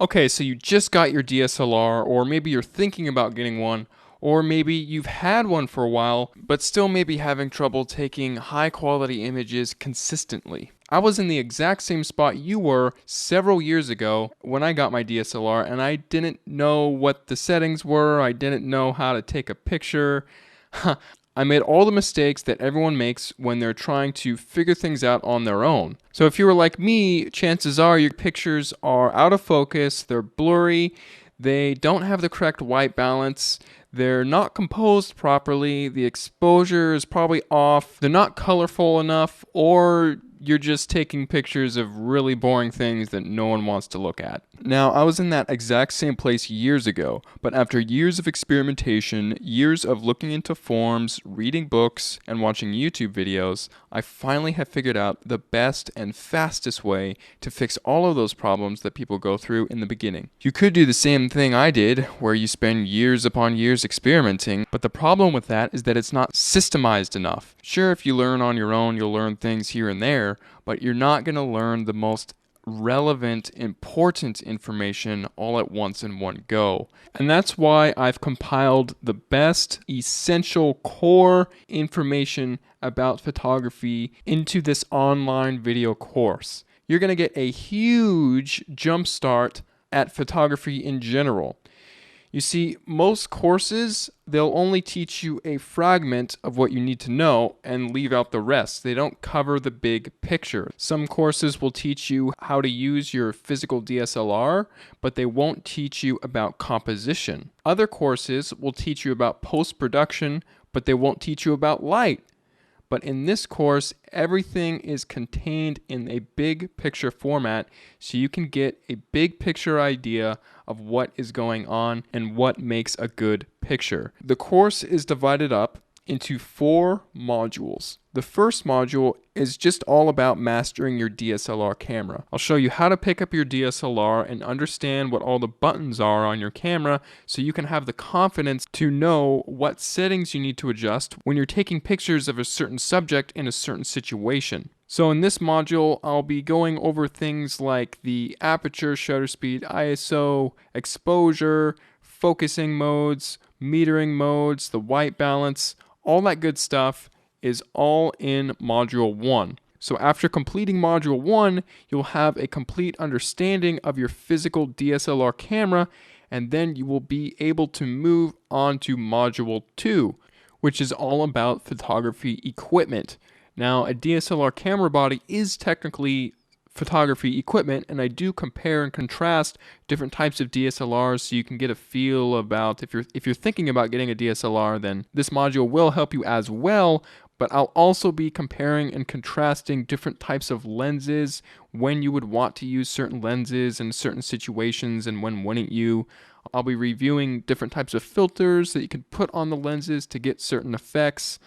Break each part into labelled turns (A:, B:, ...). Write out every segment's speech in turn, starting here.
A: Okay, so you just got your DSLR, or maybe you're thinking about getting one, or maybe you've had one for a while, but still may be having trouble taking high quality images consistently. I was in the exact same spot you were several years ago when I got my DSLR, and I didn't know what the settings were, I didn't know how to take a picture. I made all the mistakes that everyone makes when they're trying to figure things out on their own. So if you were like me, chances are your pictures are out of focus, they're blurry, they don't have the correct white balance, they're not composed properly, the exposure is probably off, they're not colorful enough, or you're just taking pictures of really boring things that no one wants to look at. Now, I was in that exact same place years ago, but after years of experimentation, years of looking into forums, reading books, and watching YouTube videos, I finally have figured out the best and fastest way to fix all of those problems that people go through in the beginning. You could do the same thing I did, where you spend years upon years experimenting, but the problem with that is that it's not systemized enough. Sure, if you learn on your own, you'll learn things here and there, but you're not going to learn the most relevant, important information all at once in one go. And that's why I've compiled the best, essential, core information about photography into this online video course. You're going to get a huge jump start at photography in general. You see, most courses, they'll only teach you a fragment of what you need to know and leave out the rest. They don't cover the big picture. Some courses will teach you how to use your physical DSLR, but they won't teach you about composition. Other courses will teach you about post-production, but they won't teach you about light. But in this course, everything is contained in a big picture format, so you can get a big picture idea of what is going on and what makes a good picture. The course is divided up into 4 modules. The first module is just all about mastering your DSLR camera. I'll show you how to pick up your DSLR and understand what all the buttons are on your camera so you can have the confidence to know what settings you need to adjust when you're taking pictures of a certain subject in a certain situation. So in this module, I'll be going over things like the aperture, shutter speed, ISO, exposure, focusing modes, metering modes, the white balance, all that good stuff is all in Module 1. So after completing Module 1, you'll have a complete understanding of your physical DSLR camera, and then you will be able to move on to Module 2, which is all about photography equipment. Now, a DSLR camera body is technically photography equipment, and I do compare and contrast different types of DSLRs so you can get a feel about if you're thinking about getting a DSLR, then this module will help you as well. But I'll also be comparing and contrasting different types of lenses, when you would want to use certain lenses in certain situations and when wouldn't you. I'll be reviewing different types of filters that you can put on the lenses to get certain effects,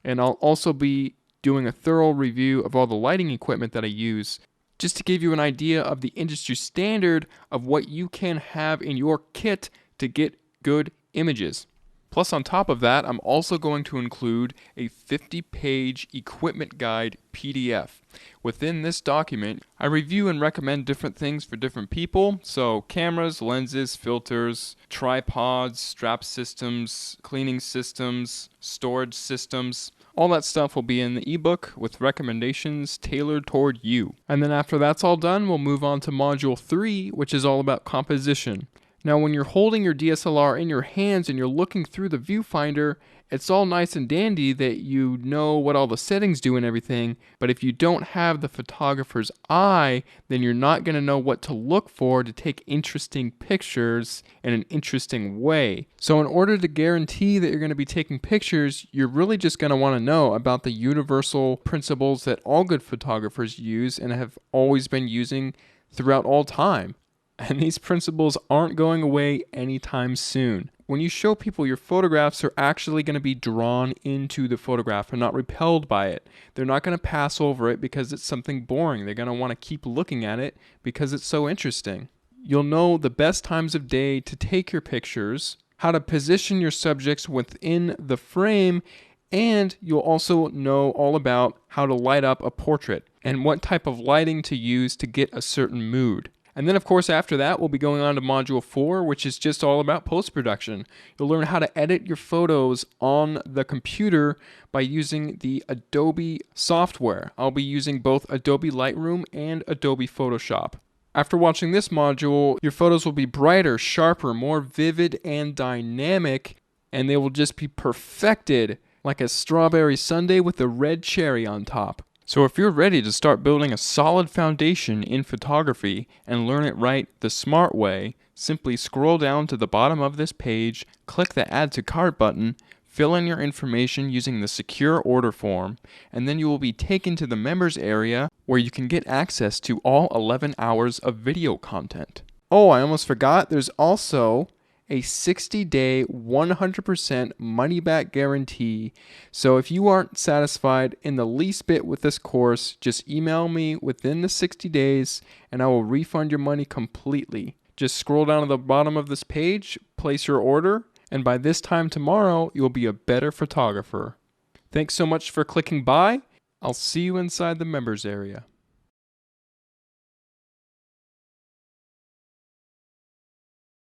A: and I'll also be doing a thorough review of all the lighting equipment that I use, just to give you an idea of the industry standard of what you can have in your kit to get good images. Plus, on top of that, I'm also going to include a 50-page equipment guide PDF. Within this document, I review and recommend different things for different people. So cameras, lenses, filters, tripods, strap systems, cleaning systems, storage systems. All that stuff will be in the ebook with recommendations tailored toward you. And then after that's all done, we'll move on to Module 3, which is all about composition. Now, when you're holding your DSLR in your hands and you're looking through the viewfinder, it's all nice and dandy that you know what all the settings do and everything, but if you don't have the photographer's eye, then you're not going to know what to look for to take interesting pictures in an interesting way. So in order to guarantee that you're going to be taking pictures, you're really just going to want to know about the universal principles that all good photographers use and have always been using throughout all time. And these principles aren't going away anytime soon. When you show people your photographs, they're actually going to be drawn into the photograph and not repelled by it. They're not going to pass over it because it's something boring. They're going to want to keep looking at it because it's so interesting. You'll know the best times of day to take your pictures, how to position your subjects within the frame, and you'll also know all about how to light up a portrait and what type of lighting to use to get a certain mood. And then, of course, after that, we'll be going on to Module 4, which is just all about post-production. You'll learn how to edit your photos on the computer by using the Adobe software. I'll be using both Adobe Lightroom and Adobe Photoshop. After watching this module, your photos will be brighter, sharper, more vivid, and dynamic, and they will just be perfected like a strawberry sundae with a red cherry on top. So if you're ready to start building a solid foundation in photography and learn it right the smart way, simply scroll down to the bottom of this page, click the Add to Cart button, fill in your information using the secure order form, and then you will be taken to the members area where you can get access to all 11 hours of video content. Oh, I almost forgot, there's also a 60-day 100% money-back guarantee. So if you aren't satisfied in the least bit with this course, just email me within the 60 days and I will refund your money completely. Just scroll down to the bottom of this page, place your order, and by this time tomorrow, you'll be a better photographer. Thanks so much for clicking by. I'll see you inside the members area.